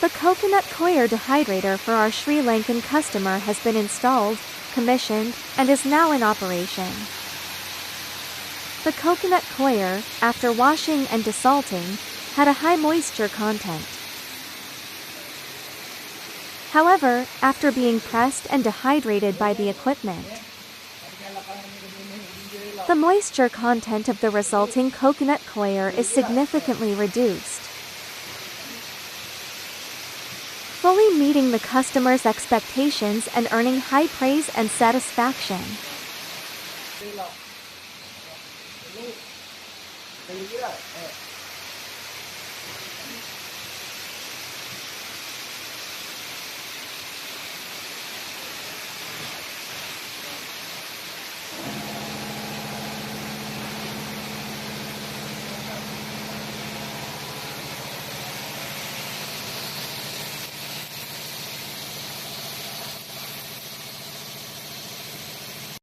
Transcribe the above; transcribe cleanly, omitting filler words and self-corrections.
The coconut coir dehydrator for our Sri Lankan customer has been installed, commissioned, and is now in operation. The coconut coir, after washing and desalting, had a high moisture content. However, after being pressed and dehydrated by the equipment, the moisture content of the resulting coconut coir is significantly reduced, fully meeting the customer's expectations and earning high praise and satisfaction.